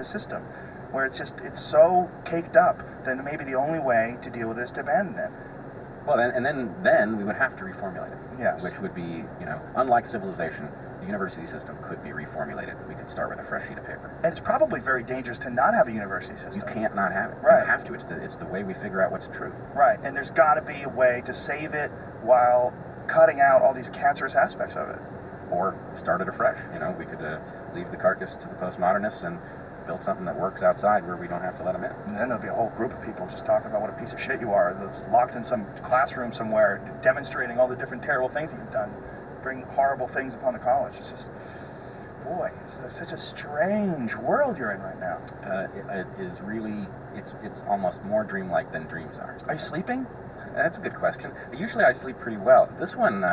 the system, where it's so caked up, then maybe the only way to deal with it is to abandon it. Well, then we would have to reformulate it. Yes. Which would be, unlike civilization, the university system could be reformulated. We could start with a fresh sheet of paper. And it's probably very dangerous to not have a university system. You can't not have it. Right. You have to. It's the way we figure out what's true. Right. And there's got to be a way to save it while cutting out all these cancerous aspects of it. Or start it afresh. We could leave the carcass to the postmodernists and build something that works outside where we don't have to let them in. And then there'll be a whole group of people just talking about what a piece of shit you are, that's locked in some classroom somewhere, demonstrating all the different terrible things that you've done, bring horrible things upon the college. It's just, boy, it's such a strange world you're in right now. It is really, it's almost more dreamlike than dreams are. Are you sleeping? That's a good question. Usually I sleep pretty well. This one,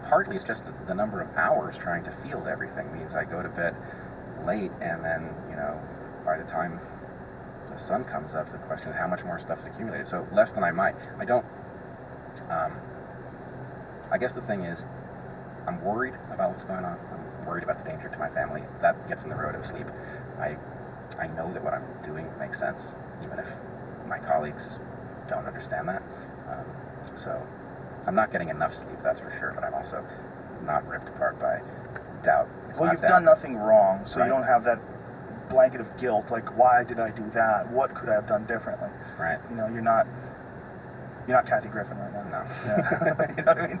partly it's just the number of hours trying to field everything means I go to bed late, and then, by the time the sun comes up, the question is how much more stuff's accumulated. So less than I might. I don't, I guess the thing is, I'm worried about what's going on. I'm worried about the danger to my family. That gets in the road of sleep. I know that what I'm doing makes sense, even if my colleagues don't understand that. So I'm not getting enough sleep, that's for sure, but I'm also not ripped apart by doubt. Well, you've done nothing wrong, so right. You don't have that blanket of guilt, like, why did I do that? What could I have done differently? Right. You're not Kathy Griffin right now. No. Yeah. You know what I mean?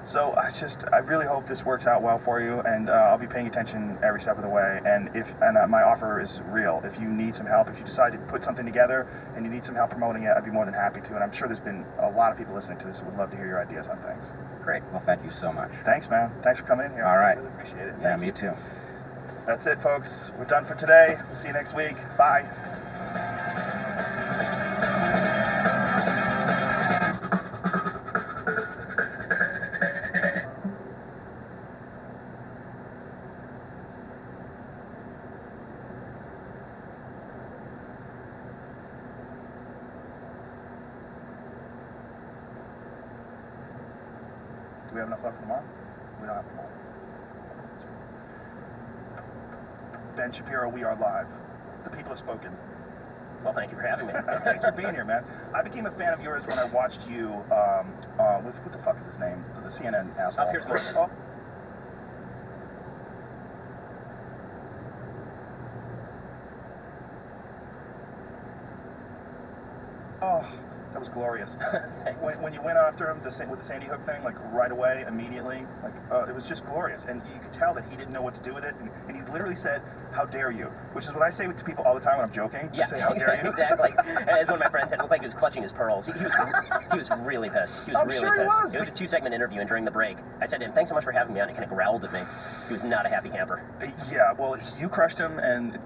So I really hope this works out well for you, and I'll be paying attention every step of the way. And my offer is real. If you need some help, if you decide to put something together and you need some help promoting it, I'd be more than happy to. And I'm sure there's been a lot of people listening to this who would love to hear your ideas on things. Great. Well, thank you so much. Thanks, man. Thanks for coming in here. All right. I really appreciate it. Yeah, me too. That's it, folks. We're done for today. We'll see you next week. Bye. Do we have enough left for tomorrow? We don't have tomorrow. Ben Shapiro, we are live. The people have spoken. Well, thank you for having me. Thanks for being here, man. I became a fan of yours when I watched you with, what the fuck is his name? The CNN asshole. Piers Morgan. Oh. Oh, that was glorious. When you went after him with the Sandy Hook thing, like right away, immediately, like it was just glorious. And you could tell that he didn't know what to do with it. And he literally said, "How dare you?" Which is what I say to people all the time when I'm joking. Yeah, I say, "How dare you?" Exactly. As one of my friends said, it looked like he was clutching his pearls. He was really pissed. He was I'm really sure pissed. he was. It was a 2-segment interview, and during the break, I said to him, "Thanks so much for having me on." He kind of growled at me. He was not a happy camper. Yeah, well, you crushed him, and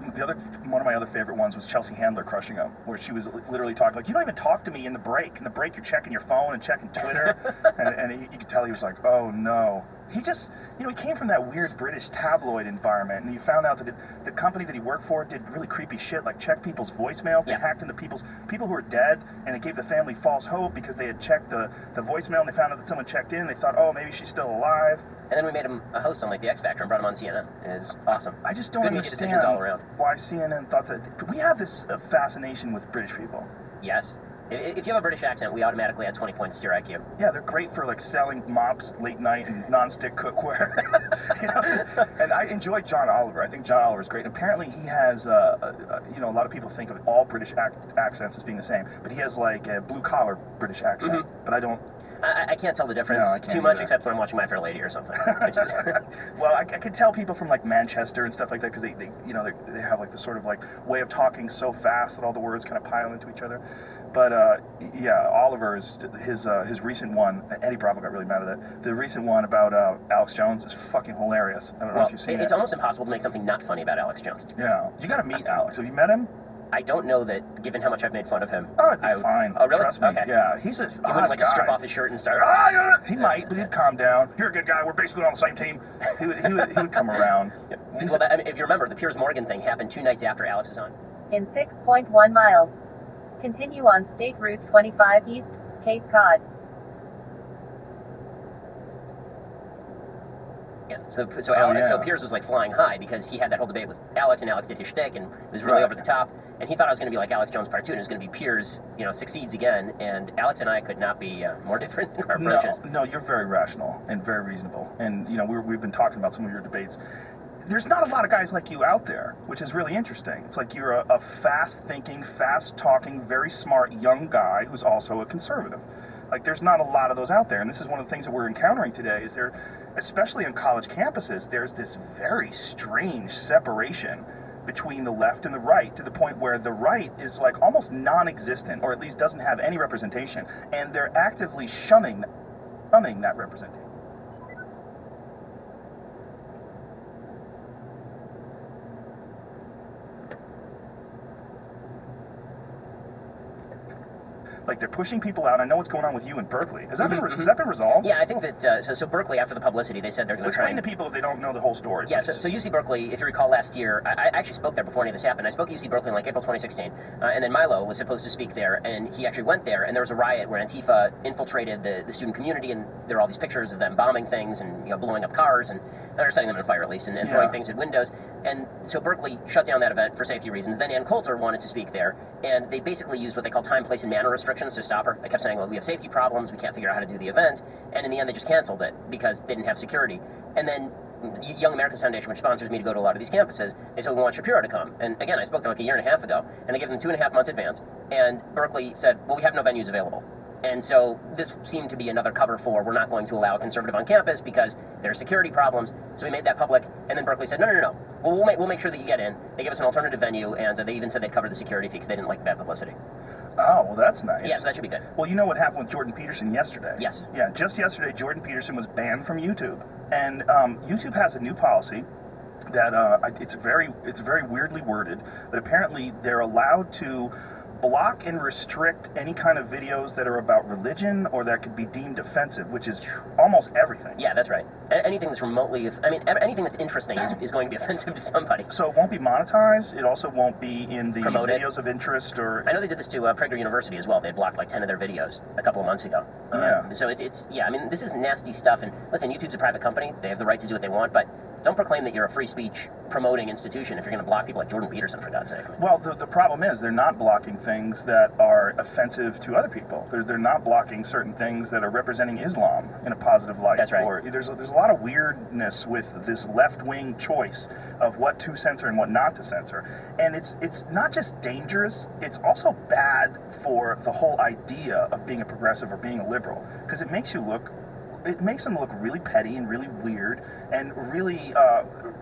one of my other favorite ones was Chelsea Handler crushing him, where she was literally talking like, "You don't even talk to me in the break. In the break, you're checking your phone and checking Twitter," and you could tell he was like, "Oh no." He just, he came from that weird British tabloid environment, and you found out that the company that he worked for did really creepy shit, like check people's voicemails. They hacked into people who were dead, and it gave the family false hope because they had checked the voicemail, and they found out that someone checked in, and they thought, oh, maybe she's still alive. And then we made him a host on, like, The X Factor and brought him on CNN. It was awesome. I just don't Good media understand decisions all around. why CNN thought that. We have this fascination with British people. Yes. If you have a British accent, we automatically add 20 points to your IQ. Yeah, they're great for like selling mops late night and non-stick cookware. And I enjoy John Oliver. I think John Oliver is great. And apparently he has, a lot of people think of all British accents as being the same, but he has like a blue-collar British accent. Mm-hmm. But I don't. I can't tell the difference too much, except when I'm watching My Fair Lady or something. Well, I could tell people from like Manchester and stuff like that because they have like this sort of like way of talking so fast that all the words kind of pile into each other. But yeah, Oliver's his recent one, Eddie Bravo got really mad at it. The recent one about Alex Jones is fucking hilarious. I don't know if you've seen it. It's almost impossible to make something not funny about Alex Jones. Yeah, you got to meet Alex. Have you met him? I don't know that, given how much I've made fun of him. Oh, it'd be fine. Oh, really? Trust me. Okay. Yeah, he's a He wouldn't like guy. to strip off his shirt and start. He might, but he'd calm down. You're a good guy. We're basically on the same team. He would come around. Yeah. Well, if you remember, the Piers Morgan thing happened 2 nights after Alex was on. In 6.1 miles. Continue on State Route 25 East, Cape Cod. Yeah. So Oh, yeah. so Piers was like flying high because he had that whole debate with Alex, and Alex did his shtick, and it was really Right. over the top. And he thought I was going to be like Alex Jones Part 2, and it was going to be Piers, succeeds again. And Alex and I could not be more different in our approaches. No, you're very rational and very reasonable. And we've been talking about some of your debates. There's not a lot of guys like you out there, which is really interesting. It's like you're a fast-thinking, fast-talking, very smart young guy who's also a conservative. Like, there's not a lot of those out there, and this is one of the things that we're encountering today. Is there, especially on college campuses, there's this very strange separation between the left and the right, to the point where the right is like almost non-existent, or at least doesn't have any representation, and they're actively shunning that representation. Like, they're pushing people out. I know what's going on with you in Berkeley. Has that been resolved? Yeah, I think that so Berkeley, after the publicity, they said they're going to try Explain and to people if they don't know the whole story. Yeah, please. so UC Berkeley, if you recall last year, I actually spoke there before any of this happened. I spoke at UC Berkeley in like April 2016, and then Milo was supposed to speak there, and he actually went there, and there was a riot where Antifa infiltrated the student community, and there are all these pictures of them bombing things and blowing up cars, and they're setting them on fire at least, and throwing things at windows. And so Berkeley shut down that event for safety reasons. Then Ann Coulter wanted to speak there, and they basically used what they call time, place, and manner restrictions to stop her. They kept saying, well, we have safety problems, we can't figure out how to do the event, and in the end they just canceled it because they didn't have security. And then Young Americans Foundation, which sponsors me to go to a lot of these campuses, they said, we want Shapiro to come. And again, I spoke there like a year and a half ago, and they gave them 2.5 months advance. And Berkeley said, well, we have no venues available. And so this seemed to be another cover for, we're not going to allow a conservative on campus because there are security problems. So we made that public, and then Berkeley said, no. Well, we'll make sure that you get in. They gave us an alternative venue, and they even said they'd cover the security fee because they didn't like the bad publicity. Oh, well, that's nice. Yeah, so that should be good. Well, you know what happened with Jordan Peterson yesterday? Yes. Yeah, just yesterday, Jordan Peterson was banned from YouTube. And YouTube has a new policy that it's very weirdly worded, but apparently they're allowed to block and restrict any kind of videos that are about religion or that could be deemed offensive, which is almost everything. Yeah, that's right. Anything that's remotely, anything that's interesting is going to be offensive to somebody. So it won't be monetized. It also won't be in the Promoted. videos of interest or... I know they did this to Prager University as well. They blocked like 10 of their videos a couple of months ago. Yeah. So it's this is nasty stuff. And listen, YouTube's a private company. They have the right to do what they want, but don't proclaim that you're a free speech promoting institution if you're going to block people like Jordan Peterson, for God's sake. Well, the problem is they're not blocking things that are offensive to other people. They're not blocking certain things that are representing Islam in a positive light. That's right. Or there's a lot of weirdness with this left-wing choice of what to censor and what not to censor. And it's not just dangerous, it's also bad for the whole idea of being a progressive or being a liberal, because it makes them look really petty and really weird and really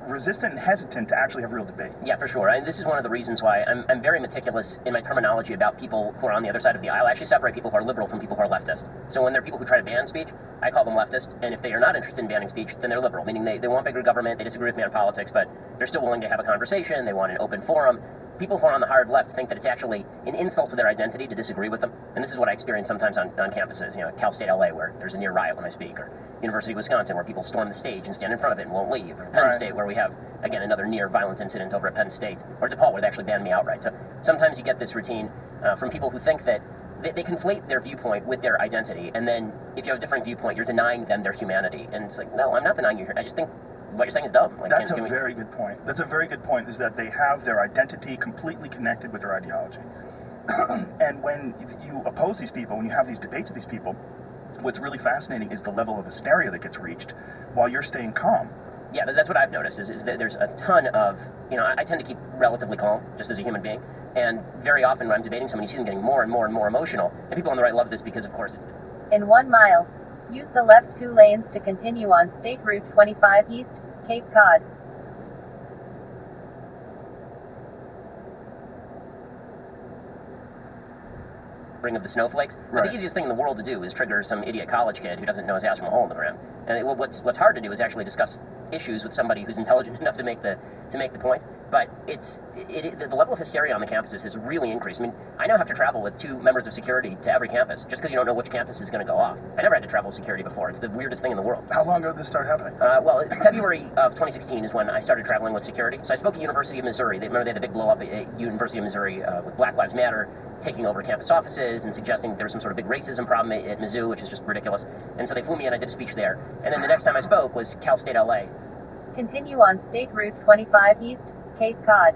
resistant and hesitant to actually have real debate. Yeah, for sure. And this is one of the reasons why I'm very meticulous in my terminology about people who are on the other side of the aisle. I actually separate people who are liberal from people who are leftist. So when there are people who try to ban speech, I call them leftist. And if they are not interested in banning speech, then they're liberal, meaning they want bigger government, they disagree with me on politics, but they're still willing to have a conversation, they want an open forum. People who are on the hard left think that it's actually an insult to their identity to disagree with them. And this is what I experience sometimes on campuses, Cal State LA, where there's a near riot when I speak, or University of Wisconsin, where people storm the stage and stand in front of it and won't leave, or Penn Right. State, where we have, again, another near violent incident over at Penn State, or DePaul, where they actually banned me outright. So sometimes you get this routine from people who think that they conflate their viewpoint with their identity, and then if you have a different viewpoint, you're denying them their humanity. And it's like, no, I'm not denying you. I just think what you're saying is dumb. Like, That's a very good point. That's a very good point, is that they have their identity completely connected with their ideology. And when you oppose these people, when you have these debates with these people, what's really fascinating is the level of hysteria that gets reached while you're staying calm. Yeah, that's what I've noticed, is that there's a ton of, I tend to keep relatively calm, just as a human being, and very often when I'm debating someone, you see them getting more and more and more emotional, and people on the right love this because, of course, it's... In 1 mile, use the left 2 lanes to continue on State Route 25 East, Cape Cod. Of the snowflakes. But Right. the easiest thing in the world to do is trigger some idiot college kid who doesn't know his ass from a hole in the ground. And what's hard to do is actually discuss issues with somebody who's intelligent enough to make the point. But the level of hysteria on the campuses has really increased. I mean, I now have to travel with 2 members of security to every campus just because you don't know which campus is going to go off. I never had to travel with security before. It's the weirdest thing in the world. How long ago did this start happening? Well, February of 2016 is when I started traveling with security. So I spoke at University of Missouri. Remember they had the big blow up at University of Missouri with Black Lives Matter taking over campus offices and suggesting that there was some sort of big racism problem at Mizzou, which is just ridiculous. And so they flew me in. I did a speech there. And then the next time I spoke was Cal State LA. Continue on State Route 25 East, Cape Cod.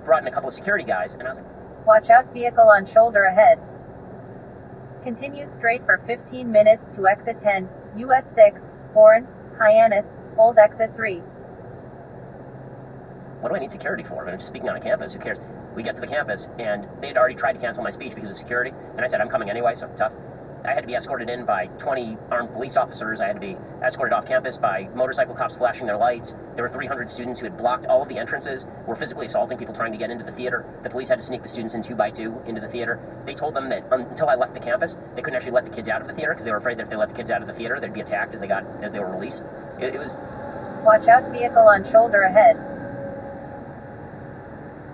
Brought in a couple of security guys, and I was like, Watch out, vehicle on shoulder ahead. Continue straight for 15 minutes to exit 10, US 6, Bourne, Hyannis, Old exit 3. what do I need security for? I'm just speaking on a campus. Who cares? We get to the campus, and they'd already tried to cancel my speech because of security, and I said, I'm coming anyway, so tough. I had to be escorted in by 20 armed police officers. I had to be escorted off campus by motorcycle cops flashing their lights. There were 300 students who had blocked all of the entrances, were physically assaulting people trying to get into the theater. The police had to sneak the students in 2 by 2 into the theater. They told them that until I left the campus, they couldn't actually let the kids out of the theater because they were afraid that if they let the kids out of the theater, they'd be attacked as they were released. It was... Watch out, vehicle on shoulder ahead.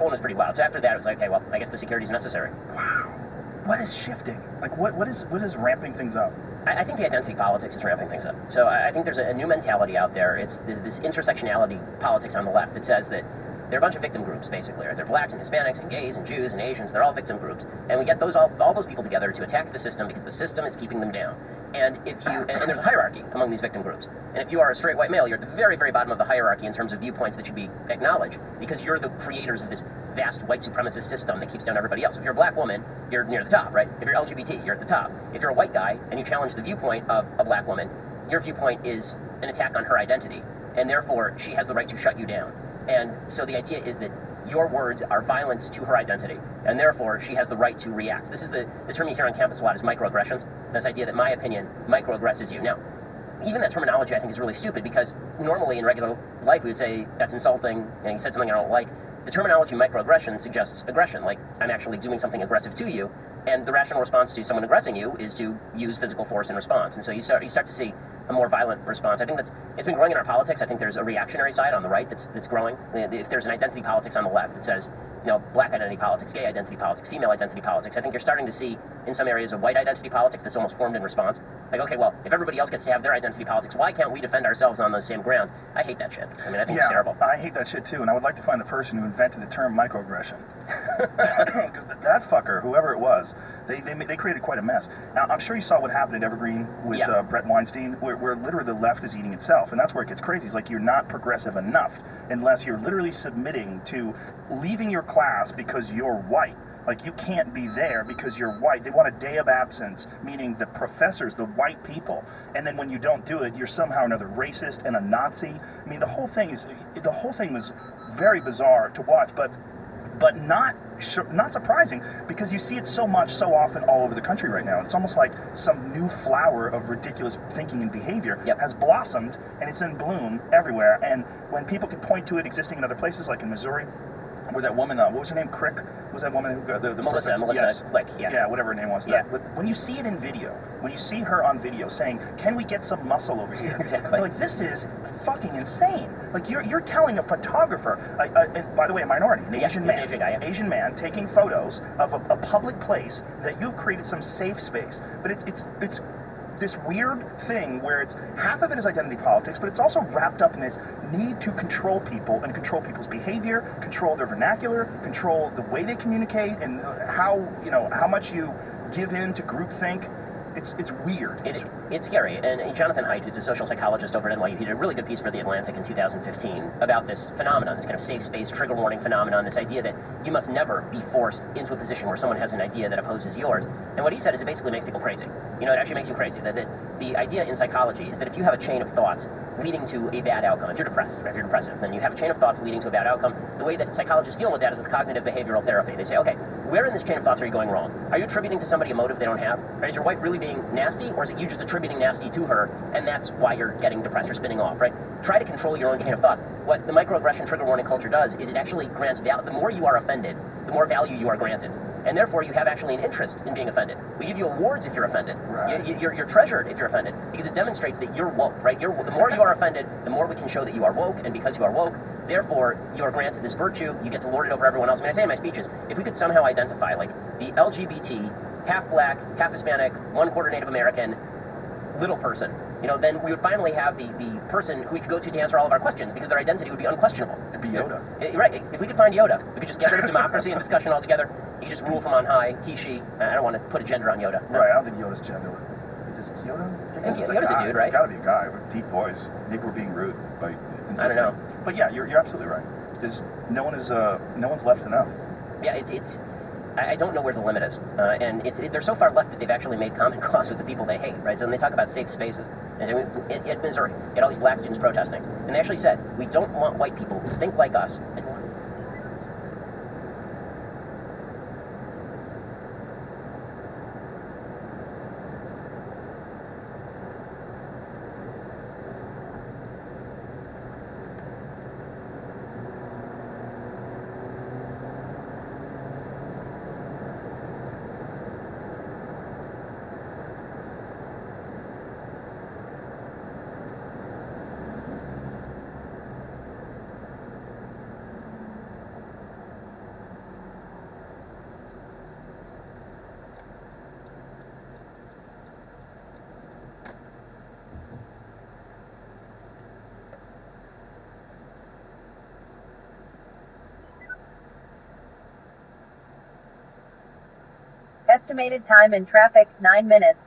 It was pretty wild. So after that, it was like, okay, well, I guess the security's necessary. Wow. What is shifting? Like, what is ramping things up? I think the identity politics is ramping things up. So I think there's a new mentality out there. It's this intersectionality politics on the left that says that they're a bunch of victim groups, basically. Right? They're blacks and Hispanics and gays and Jews and Asians. They're all victim groups. And we get all those people together to attack the system because the system is keeping them down. And and there's a hierarchy among these victim groups. And if you are a straight white male, you're at the very, very bottom of the hierarchy in terms of viewpoints that should be acknowledged because you're the creators of this vast white supremacist system that keeps down everybody else. If you're a black woman, you're near the top, right? If you're LGBT, you're at the top. If you're a white guy and you challenge the viewpoint of a black woman, your viewpoint is an attack on her identity. And therefore, she has the right to shut you down. And so the idea is that your words are violence to her identity, and therefore she has the right to react. This is the term you hear on campus a lot is microaggressions. This idea that my opinion microaggresses you. Now, even that terminology I think is really stupid because normally in regular life we would say that's insulting and you said something I don't like. The terminology microaggression suggests aggression, like I'm actually doing something aggressive to you, and the rational response to someone aggressing you is to use physical force in response. And so you start to see a more violent response. I think it's been growing in our politics. I think there's a reactionary side on the right that's growing. If there's an identity politics on the left that says, black identity politics, gay identity politics, female identity politics, I think you're starting to see in some areas of white identity politics that's almost formed in response. Like, okay, well, if everybody else gets to have their identity politics, why can't we defend ourselves on those same grounds? I hate that shit. I mean, I think it's terrible. I hate that shit too, and I would like to find the person who invented the term microaggression. Because that fucker, whoever it was, they created quite a mess. Now, I'm sure you saw what happened at Evergreen with Brett Weinstein, where literally the left is eating itself, and that's where it gets crazy. It's like you're not progressive enough unless you're literally submitting to leaving your class because you're white. Like, you can't be there because you're white. They want a day of absence, meaning the professors, the white people. And then when you don't do it, you're somehow another racist and a Nazi. I mean, the whole thing was very bizarre to watch, but not surprising because you see it so often all over the country right now. It's almost like some new flower of ridiculous thinking and behavior has blossomed, and it's in bloom everywhere. And when people can point to it existing in other places, like in Missouri, where that woman, what was her name, Crick? Was that woman who got the Melissa Click, yeah, whatever her name was. Yeah. But when you see it in video, when you see her on video saying, "Can we get some muscle over here?" Exactly. Like, this is fucking insane. Like, you're telling a photographer, and by the way, a minority, an Asian man, Asian man taking photos of a public place that you've created some safe space, but it's this weird thing where it's half of it is identity politics, but it's also wrapped up in this need to control people and control people's behavior, control their vernacular, control the way they communicate, and how much you give in to groupthink. It's weird. It's scary. And Jonathan Haidt, who's a social psychologist over at NYU, he did a really good piece for The Atlantic in 2015 about this phenomenon, this kind of safe space, trigger warning phenomenon, this idea that you must never be forced into a position where someone has an idea that opposes yours. And what he said is it basically makes people crazy. It actually makes you crazy. That the idea in psychology is that if you have a chain of thoughts leading to a bad outcome, if you're depressed, right, if you're depressive, then you have a chain of thoughts leading to a bad outcome. The way that psychologists deal with that is with cognitive behavioral therapy. They say, okay, where in this chain of thoughts are you going wrong? Are you attributing to somebody a motive they don't have? Right? Is your wife really being nasty, or is it you just attributing nasty to her, and that's why you're getting depressed or spinning off, right? Try to control your own chain of thoughts. What the microaggression trigger warning culture does is it actually grants value. The more you are offended, the more value you are granted. And therefore, you have actually an interest in being offended. We give you awards if you're offended. Right. You're treasured if you're offended, because it demonstrates that you're woke, right? The more you are offended, the more we can show that you are woke, and because you are woke, therefore, you are granted this virtue, you get to lord it over everyone else. I mean, I say in my speeches, if we could somehow identify, like, the LGBT, half black, half Hispanic, 1/4 Native American, little person, then we would finally have the person who we could go to answer all of our questions, because their identity would be unquestionable. It'd be Yoda. Right. If we could find Yoda, we could just get rid of democracy and discussion altogether. He could just rule from on high. He, she. I don't want to put a gender on Yoda. Right, I don't think Yoda's gender. Does Yoda think It's a Yoda's a guy. dude, right? It's got to be a guy with a deep voice. Maybe we're being rude by insisting. know. But yeah, you're absolutely right. There's no one's left enough. Yeah, it's. I don't know where the limit is, and they're so far left that they've actually made common cause with the people they hate, right? So when they talk about safe spaces, and so in Missouri, you had all these black students protesting, and they actually said, "We don't want white people who think like us." Estimated time in traffic, 9 minutes.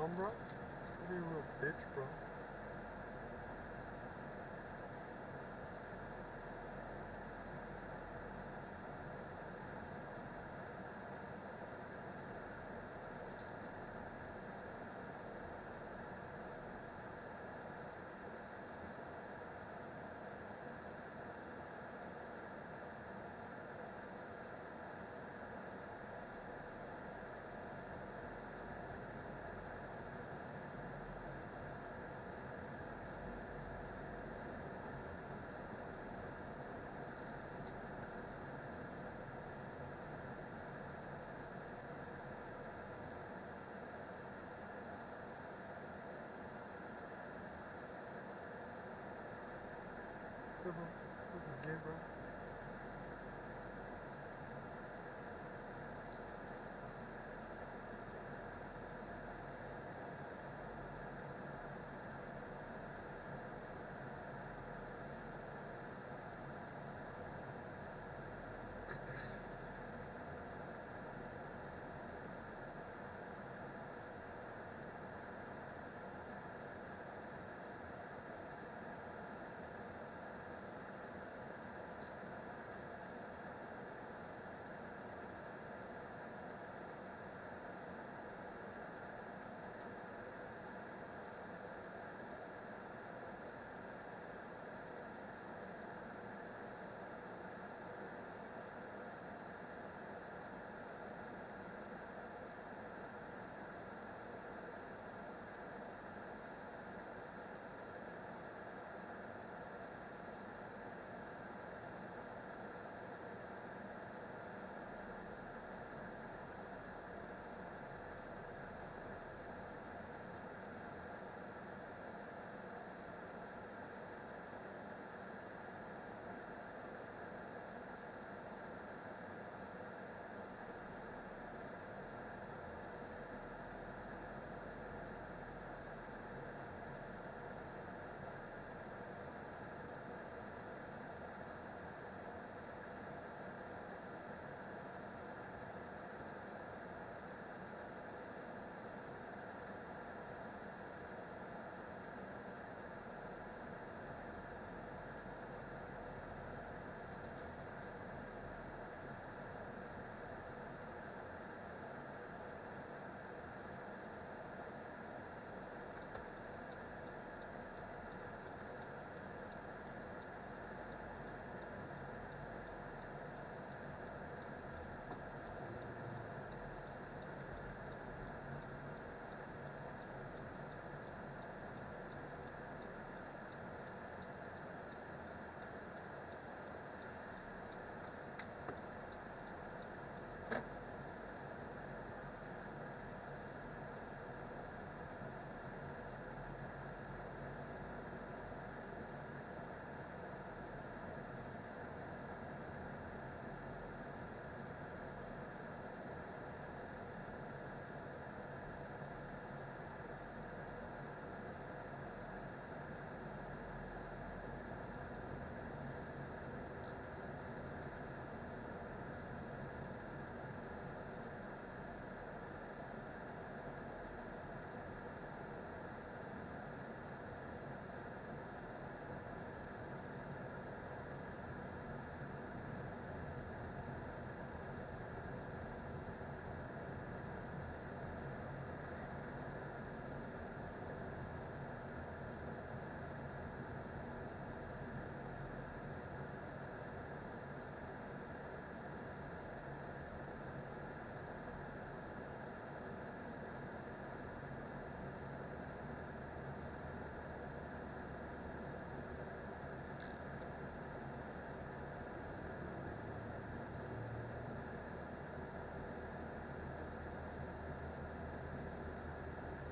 calm, bro? Be a little bitch, bro. Bro, what's a gay, bro?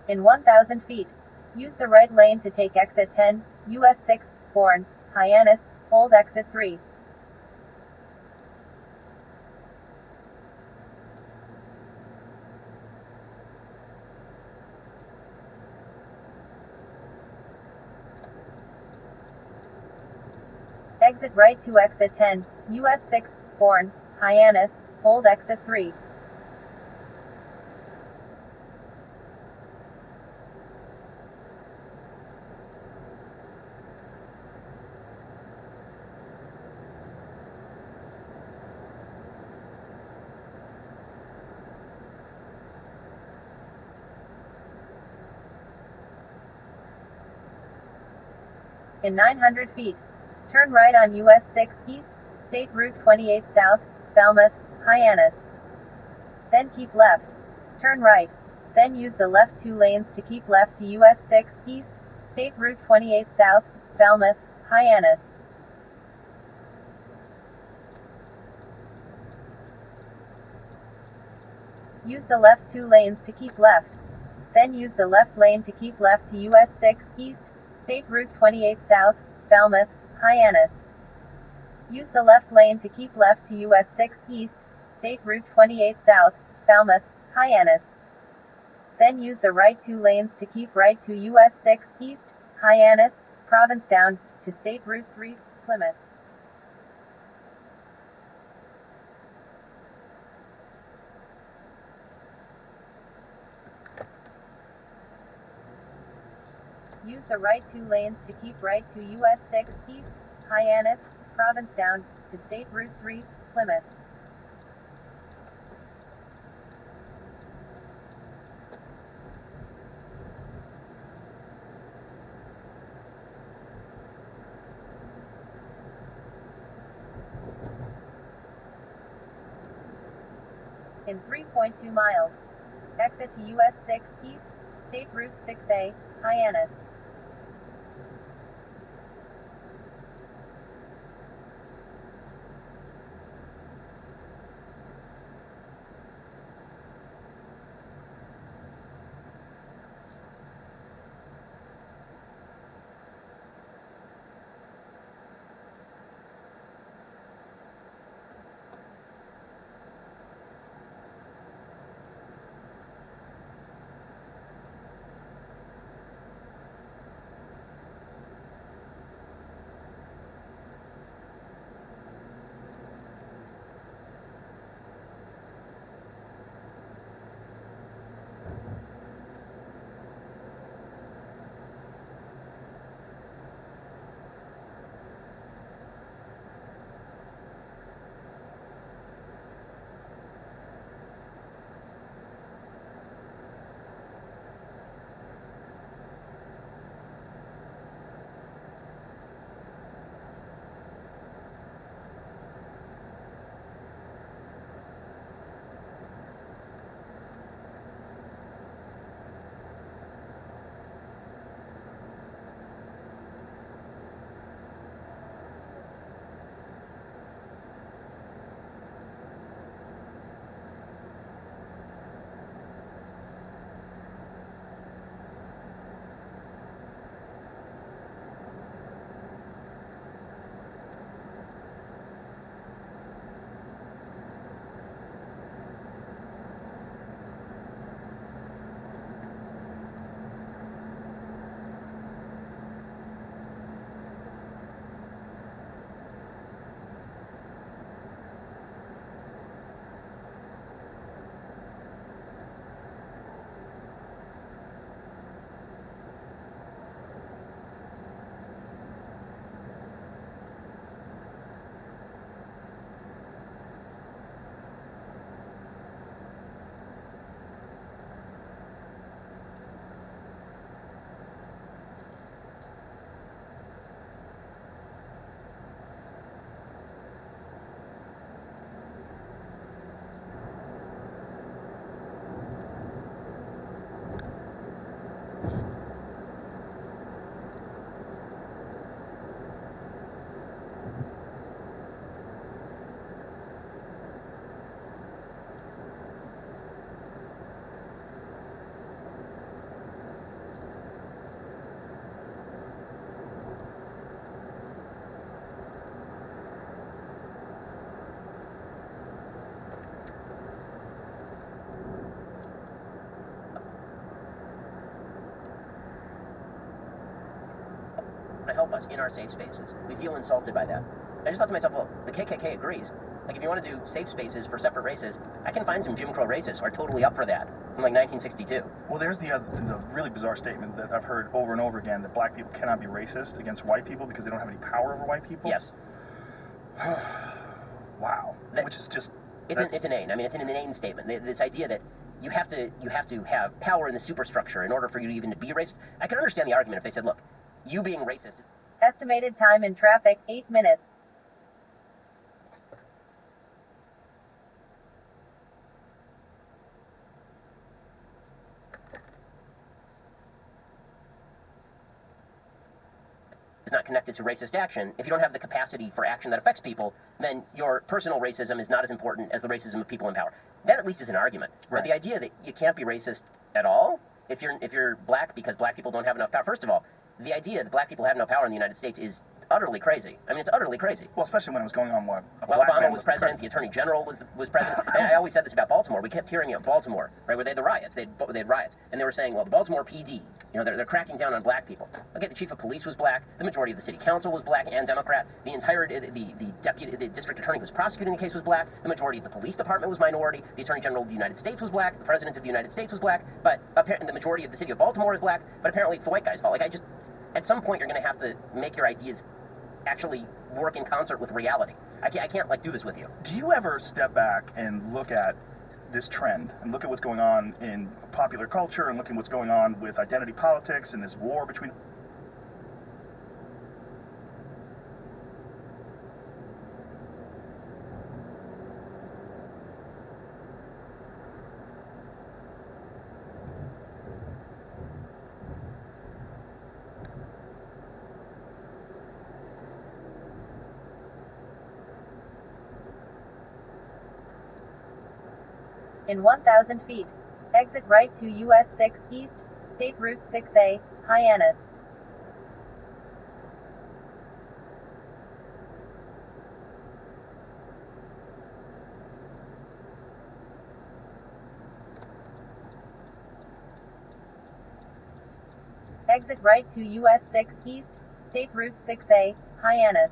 In 1,000 feet, use the right lane to take exit 10, US 6, Bourne, Hyannis, hold exit 3. Exit right to exit 10, US 6, Bourne, Hyannis, hold exit 3. In 900 feet, turn right on US 6 East, State Route 28 South, Falmouth, Hyannis. Then keep left. Turn right. Then use the left 2 lanes to keep left to US 6 East, State Route 28 South, Falmouth, Hyannis. Use the left 2 lanes to keep left. Then use the left lane to keep left to US 6 East, State Route 28 South, Falmouth, Hyannis. Use the left lane to keep left to US 6 East, State Route 28 South, Falmouth, Hyannis. Then use the right 2 lanes to keep right to US 6 East, Hyannis, Provincetown, to State Route 3, Plymouth. Use the right 2 lanes to keep right to US 6 East, Hyannis, Provincetown, to State Route 3, Plymouth. In 3.2 miles, exit to US 6 East, State Route 6A, Hyannis. To help us in our safe spaces. We feel insulted by that. I just thought to myself, well, the KKK agrees. Like, if you want to do safe spaces for separate races, I can find some Jim Crow racists who are totally up for that from like 1962. Well, there's the really bizarre statement that I've heard over and over again, that black people cannot be racist against white people because they don't have any power over white people. Yes. Wow. Which is just... It's inane. I mean, it's an inane statement. This idea that you have to have power in the superstructure in order for you to even be racist. I can understand the argument if they said, look, you being racist... Estimated time in traffic, 8 minutes. Is not connected to racist action. If you don't have the capacity for action that affects people, then your personal racism is not as important as the racism of people in power. That at least is an argument. Right. But the idea that you can't be racist at all if you're black because black people don't have enough power. First of all, the idea that black people have no power in the United States is utterly crazy. I mean, it's utterly crazy. Well, especially when it was going on, what? A While black Obama man was president, the attorney general was president. And I always said this about Baltimore. We kept hearing about Baltimore, right, where they had the riots. They had riots. And they were saying, well, the Baltimore PD, they're cracking down on black people. Okay, the chief of police was black. The majority of the city council was black and Democrat. The entire, the district attorney who was prosecuting the case was black. The majority of the police department was minority. The attorney general of the United States was black. The president of the United States was black. But apparently the majority of the city of Baltimore is black. But apparently it's the white guy's fault. At some point you're going to have to make your ideas actually work in concert with reality. I can't do this with you. Do you ever step back and look at this trend and look at what's going on in popular culture and look at what's going on with identity politics and this war between... In 1,000 feet. Exit right to US 6 East, State Route 6A, Hyannis. Exit right to US 6 East, State Route 6A, Hyannis.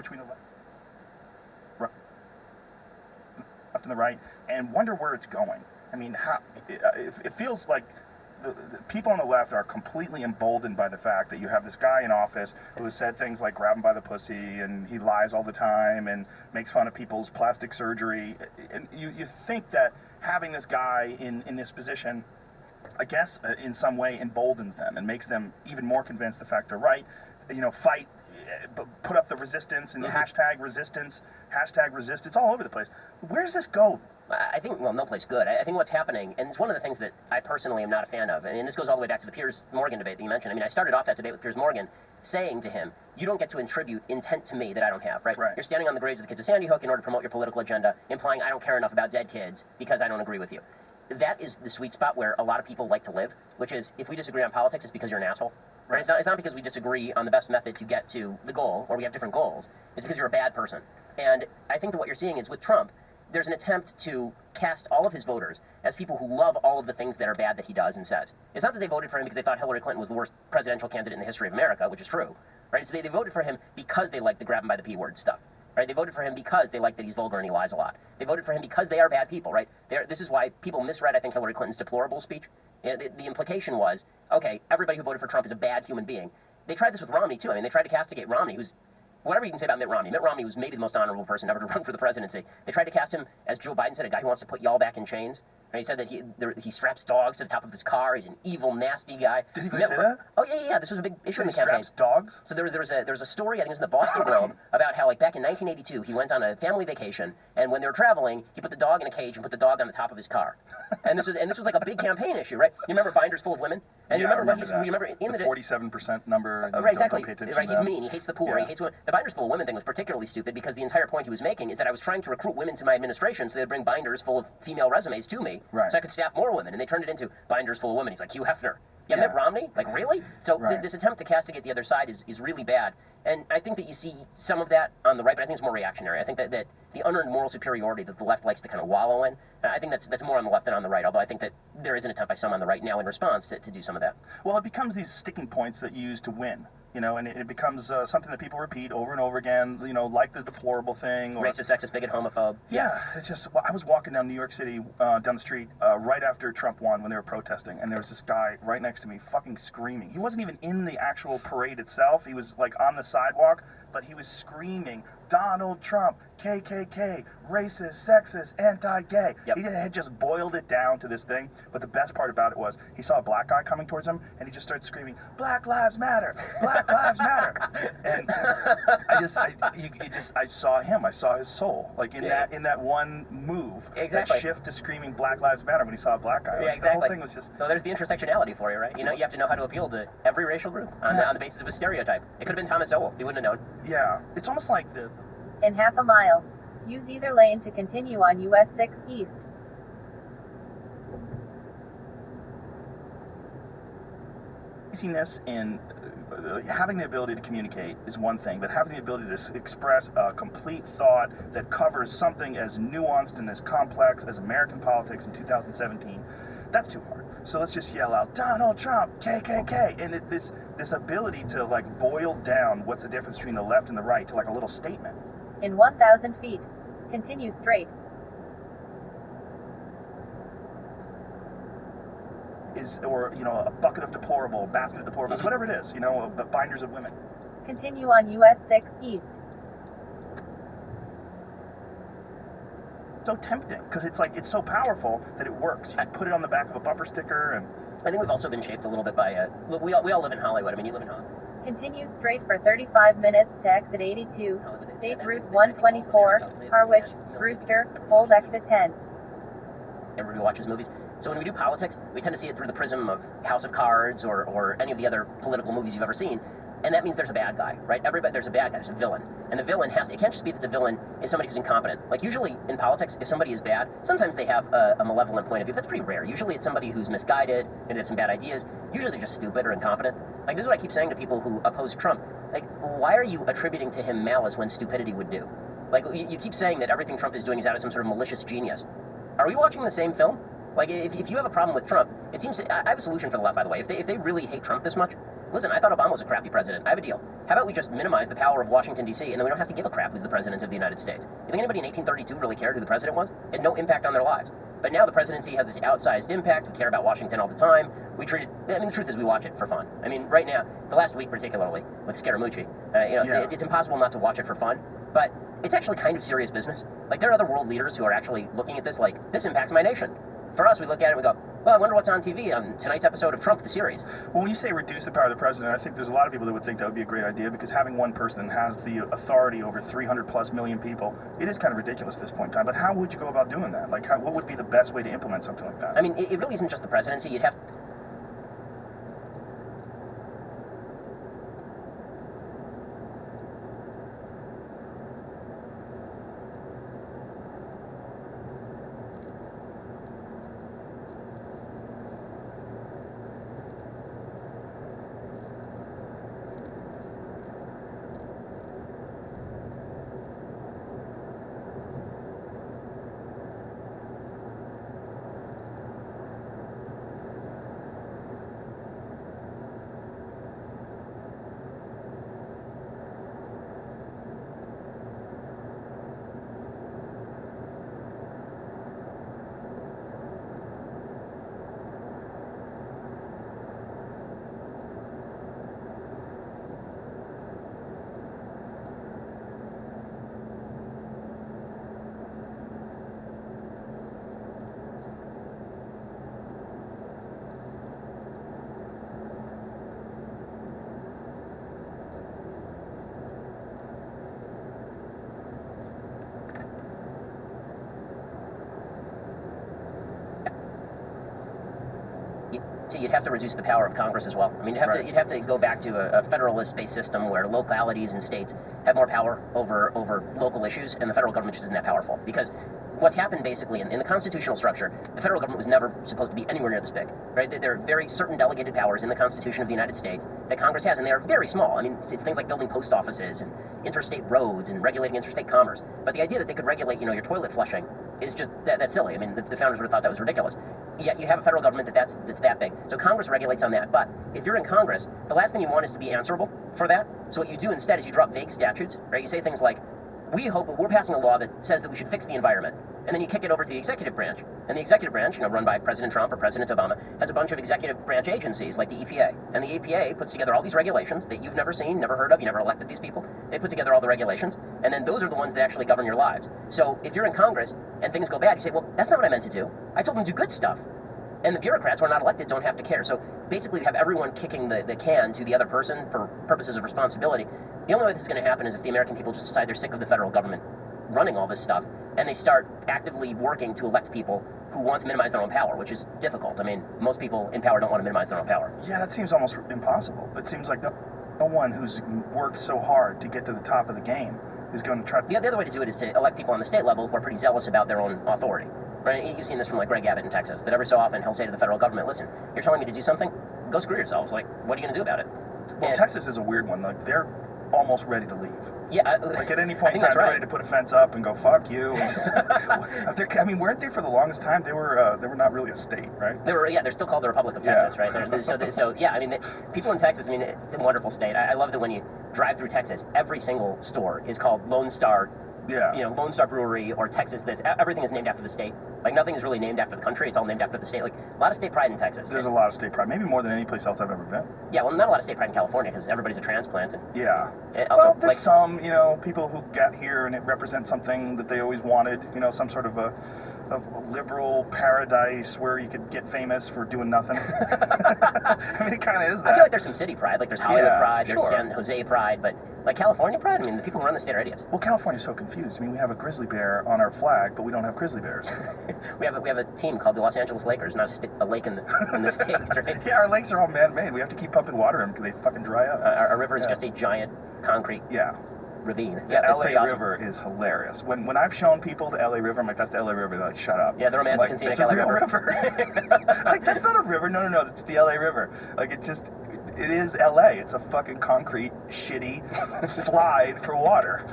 between the left and the right, and wonder where it's going. I mean, it feels like the people on the left are completely emboldened by the fact that you have this guy in office who has said things like grab him by the pussy, and he lies all the time and makes fun of people's plastic surgery. And you think that having this guy in this position, I guess, in some way emboldens them and makes them even more convinced the fact they're right. Fight, put up the resistance and hashtag resistance, all over the place. Where does this go? I think, well, no place good. I think what's happening, and it's one of the things that I personally am not a fan of, and this goes all the way back to the Piers Morgan debate that you mentioned. I mean, I started off that debate with Piers Morgan saying to him, you don't get to attribute intent to me that I don't have, right? Right. You're standing on the graves of the kids of Sandy Hook in order to promote your political agenda, implying I don't care enough about dead kids because I don't agree with you. That is the sweet spot where a lot of people like to live, which is if we disagree on politics, it's because you're an asshole. Right? It's not because we disagree on the best method to get to the goal, or we have different goals. It's because you're a bad person. And I think that what you're seeing is with Trump, there's an attempt to cast all of his voters as people who love all of the things that are bad that he does and says. It's not that they voted for him because they thought Hillary Clinton was the worst presidential candidate in the history of America, which is true. Right? So they voted for him because they like the grab him by the P word stuff. right? They voted for him because they like that he's vulgar and he lies a lot. They voted for him because they are bad people, right? This is why people misread, I think, Hillary Clinton's deplorable speech. The implication was, okay, everybody who voted for Trump is a bad human being. They tried this with Romney, too. I mean, they tried to castigate Romney, who's whatever you can say about Mitt Romney. Mitt Romney was maybe the most honorable person ever to run for the presidency. They tried to cast him, as Joe Biden said, a guy who wants to put y'all back in chains. And he said that he straps dogs to the top of his car. He's an evil, nasty guy. Did he really say that? Oh, yeah. This was a big issue in He the campaign. straps dogs? So there was a story, I think it was in the Boston Globe, about how, like, back in 1982, he went on a family vacation, and when they were traveling, he put the dog in a cage and put the dog on the top of his car. And this was like a big campaign issue, right? You remember Binders Full of Women? And you Yeah, remember I what that. you remember in the 47% number. right, exactly. Don't pay attention Right, to he's that. mean. He hates the poor. Yeah. He hates women. The Binders Full of Women thing was particularly stupid because the entire point he was making is that I was trying to recruit women to my administration so they'd bring binders full of female resumes to me Right. so I could staff more women. And they turned it into Binders Full of Women. He's like, Hugh Hefner. Yeah, Yeah. Mitt Romney? Like, really? So Right. this attempt to castigate the other side is really bad. And I think that you see some of that on the right, but I think it's more reactionary. I think that the unearned moral superiority that the left likes to kind of wallow in, I think that's more on the left than on the right, although I think that there is an attempt by some on the right now in response to do some of that. Well, it becomes these sticking points that you use to win, and it becomes something that people repeat over and over again, like the deplorable thing. Or, Racist, sexist, bigot, homophobe. yeah, it's just, well, I was walking down New York City, down the street, right after Trump won when they were protesting, and there was this guy right next to me fucking screaming. He wasn't even in the actual parade itself. He was, like, on the sidewalk, but he was screaming, Donald Trump, KKK, racist, sexist, anti-gay. Yep. He had just boiled it down to this thing, but the best part about it was he saw a black guy coming towards him, and he just started screaming, Black Lives Matter, Black Lives Matter. And I saw him, I saw his soul, like in that one move, Exactly. that shift to screaming Black Lives Matter when he saw a black guy. Yeah, Like, exactly. The whole thing was just... So there's the intersectionality for you, right? You have to know how to appeal to every racial group on the basis of a stereotype. It could have been Thomas Sowell. He wouldn't have known. Yeah, it's almost like In half a mile, use either lane to continue on US 6 East. easiness in having the ability to communicate is one thing, but having the ability to express a complete thought that covers something as nuanced and as complex as American politics in 2017, that's too hard. So let's just yell out, Donald Trump, KKK, and this ability to, like, boil down what's the difference between the left and the right to, like, a little statement. In 1,000 feet, continue straight. Or a bucket of deplorable, basket of deplorables, whatever it is, the binders of women. Continue on US 6 East. So tempting because it's so powerful that it works. You can put it on the back of a bumper sticker, and I think we've also been shaped a little bit by look, we all live in Hollywood. I mean, you live in Hollywood. Continue straight for 35 minutes to exit 82, State Route 124, Harwich, Brewster, hold exit 10. Everybody watches movies. So when we do politics, we tend to see it through the prism of House of Cards or any of the other political movies you've ever seen. And that means there's a bad guy, right? There's a bad guy, there's a villain. And the villain it can't just be that the villain is somebody who's incompetent. Like, usually in politics, if somebody is bad, sometimes they have a malevolent point of view. That's pretty rare. Usually it's somebody who's misguided, and they have some bad ideas. Usually they're just stupid or incompetent. Like, this is what I keep saying to people who oppose Trump. Like, why are you attributing to him malice when stupidity would do? Like, you keep saying that everything Trump is doing is out of some sort of malicious genius. Are we watching the same film? Like, if you have a problem with Trump, it seems I have a solution for the left, by the way. If they really hate Trump this much, listen, I thought Obama was a crappy president. I have a deal. How about we just minimize the power of Washington, D.C., and then we don't have to give a crap who's the president of the United States? You think anybody in 1832 really cared who the president was? It had no impact on their lives. But now the presidency has this outsized impact. We care about Washington all the time. The truth is we watch it for fun. I mean, right now, the last week particularly, with Scaramucci, it's impossible not to watch it for fun. But it's actually kind of serious business. Like, there are other world leaders who are actually looking at this like, this impacts my nation. For us, we look at it and we go, well, I wonder what's on TV on tonight's episode of Trump, the series. Well, when you say reduce the power of the president, I think there's a lot of people that would think that would be a great idea, because having one person has the authority over 300 plus million people, it is kind of ridiculous at this point in time. But how would you go about doing that? Like, what would be the best way to implement something like that? I mean, it really isn't just the presidency. You'd have you'd have to reduce the power of Congress as well. I mean, you'd have to go back to a federalist-based system where localities and states have more power over local issues, and the federal government just isn't that powerful. Because what's happened basically in the constitutional structure, the federal government was never supposed to be anywhere near this big, right? There are very certain delegated powers in the Constitution of the United States that Congress has, and they are very small. I mean, it's things like building post offices and interstate roads and regulating interstate commerce. But the idea that they could regulate, your toilet flushing is just that's silly. I mean, the founders would have thought that was ridiculous. Yet you have a federal government that's that big. So Congress regulates on that. But if you're in Congress, the last thing you want is to be answerable for that. So what you do instead is you drop vague statutes, right? You say things like, we're passing a law that says that we should fix the environment. And then you kick it over to the executive branch. And the executive branch, run by President Trump or President Obama, has a bunch of executive branch agencies like the EPA. And the EPA puts together all these regulations that you've never seen, never heard of, you never elected these people. They put together all the regulations, and then those are the ones that actually govern your lives. So if you're in Congress and things go bad, you say, well, that's not what I meant to do. I told them to do good stuff. And the bureaucrats who are not elected don't have to care. So basically you have everyone kicking the can to the other person for purposes of responsibility. The only way this is going to happen is if the American people just decide they're sick of the federal government running all this stuff, and they start actively working to elect people who want to minimize their own power, which is difficult. I mean, most people in power don't want to minimize their own power. Yeah, that seems almost impossible. It seems like no one who's worked so hard to get to the top of the game is going to try to... The other way to do it is to elect people on the state level who are pretty zealous about their own authority. Right? You've seen this from like Greg Abbott in Texas, that every so often he'll say to the federal government, listen, you're telling me to do something? Go screw yourselves. Like, what are you going to do about it? Well, And Texas is a weird one. Like, they're almost ready to leave. yeah, Like, at any I point in think time, that's they're right. ready to put a fence up and go, fuck you. And just, I mean, weren't they for the longest time? They were not really a state, right? They're still called the Republic of Yeah. Texas, right? So yeah, I mean, people in Texas, I mean, it's a wonderful state. I love that when you drive through Texas, every single store is called Lone Star, Yeah. Lone Star Brewery or Texas this. Everything is named after the state. Like, nothing is really named after the country. It's all named after the state. Like, a lot of state pride in Texas. There's a lot of state pride, maybe more than any place else I've ever been. Yeah, well, not a lot of state pride in California because everybody's a transplant. And Yeah. also, Well, there's like, some, people who got here and it represents something that they always wanted, some sort of a liberal paradise where you could get famous for doing nothing. I mean, it kind of is that. I feel like there's some city pride. Like, there's Hollywood Yeah, pride, there's sure. San Jose pride, but like California pride, I mean, the people who run the state are idiots. Well, California's so confused. I mean, we have a grizzly bear on our flag, but we don't have grizzly bears. We have a team called the Los Angeles Lakers, not a lake in the state, right? Yeah, our lakes are all man-made. We have to keep pumping water in them because they fucking dry up. Our river is Yeah. just a giant concrete Yeah. ravine. The Yeah, it's LA pretty awesome. River is hilarious. When I've shown people the LA River, I'm like, that's the LA River. They're like, shut up. Yeah, the romantic I'm like, and scenic it's a LA real River. river. Like, that's not a river. No, it's the LA River. Like, it is LA. It's a fucking concrete, shitty slide for water.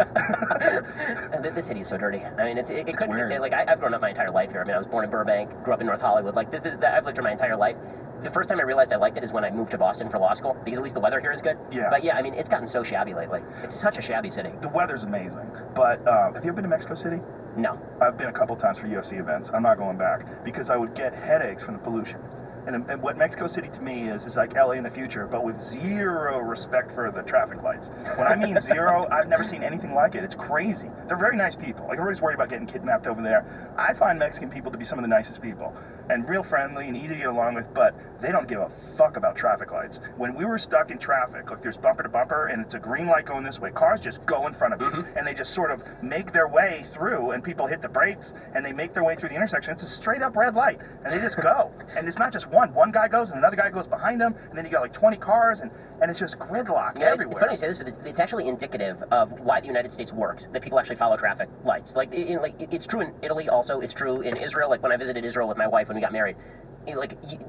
And this city is so dirty. I mean, it couldn't weird. be, like, I've grown up my entire life here. I mean, I was born in Burbank, grew up in North Hollywood. Like, I've lived here my entire life. The first time I realized I liked it is when I moved to Boston for law school, because at least the weather here is good. Yeah. But yeah, I mean, it's gotten so shabby lately. It's such a shabby city. The weather's amazing. But have you ever been to Mexico City? No. I've been a couple times for UFC events. I'm not going back because I would get headaches from the pollution. And what Mexico City to me is like LA in the future, but with zero respect for the traffic lights. When I mean zero, I've never seen anything like it. It's crazy. They're very nice people. Like, everybody's worried about getting kidnapped over there. I find Mexican people to be some of the nicest people and real friendly and easy to get along with, but they don't give a fuck about traffic lights. When we were stuck in traffic, like, there's bumper to bumper and it's a green light going this way, cars just go in front of you and they just sort of make their way through, and people hit the brakes and they make their way through the intersection. It's a straight up red light and they just go. And it's not just one guy goes and another guy goes behind them, and then you got like 20 cars, and it's just gridlock Yeah, everywhere. it's funny you say this, but it's actually indicative of why the United States works, that people actually follow traffic lights. Like, it's true in Italy also, it's true in Israel. Like, when I visited Israel with my wife when we got married,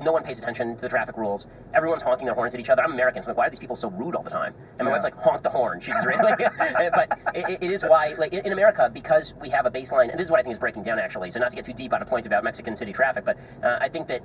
no one pays attention to the traffic rules. Everyone's honking their horns at each other. I'm American, so I'm like, why are these people so rude all the time? And my wife's like, honk the horn. She's Israeli. But it is why, like, in America, because we have a baseline, and this is what I think is breaking down, actually, so not to get too deep on a point about Mexican city traffic, but I think that,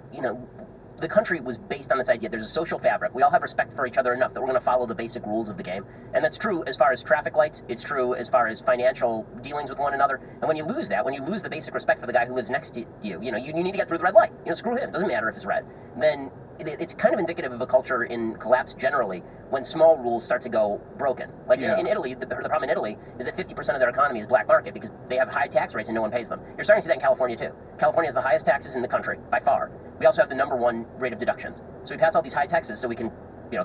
the country was based on this idea. There's a social fabric. We all have respect for each other enough that we're going to follow the basic rules of the game. And that's true as far as traffic lights. It's true as far as financial dealings with one another. And when you lose that, when you lose the basic respect for the guy who lives next to you, you need to get through the red light. Screw him. Doesn't matter if it's red. Then it's kind of indicative of a culture in collapse generally when small rules start to go broken. Like, in Italy, the problem in Italy is that 50% of their economy is black market because they have high tax rates and no one pays them. You're starting to see that in California too. California has the highest taxes in the country by far. We also have the #1 rate of deductions. So we pass all these high taxes so we can,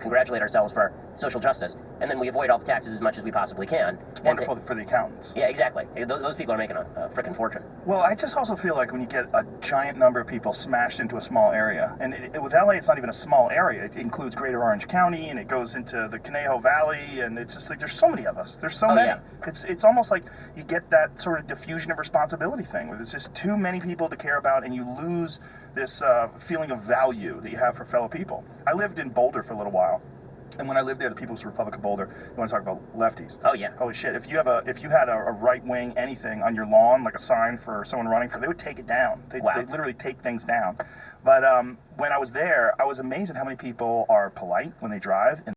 congratulate ourselves for social justice, and then we avoid all the taxes as much as we possibly can. It's wonderful for the accountants. Yeah, exactly. Those people are making a freaking fortune. Well, I just also feel like when you get a giant number of people smashed into a small area, and with LA, it's not even a small area. It includes Greater Orange County, and it goes into the Conejo Valley, and it's just like there's so many of us. There's so many. Yeah. It's almost like you get that sort of diffusion of responsibility thing, where there's just too many people to care about, and you lose this feeling of value that you have for fellow people. I lived in Boulder for a little while. And when I lived there, the People's Republic of Boulder, you want to talk about lefties. Oh, yeah. Holy shit. If you had a right-wing anything on your lawn, like a sign for someone running for, they would take it down. They literally take things down. But when I was there, I was amazed at how many people are polite when they drive. And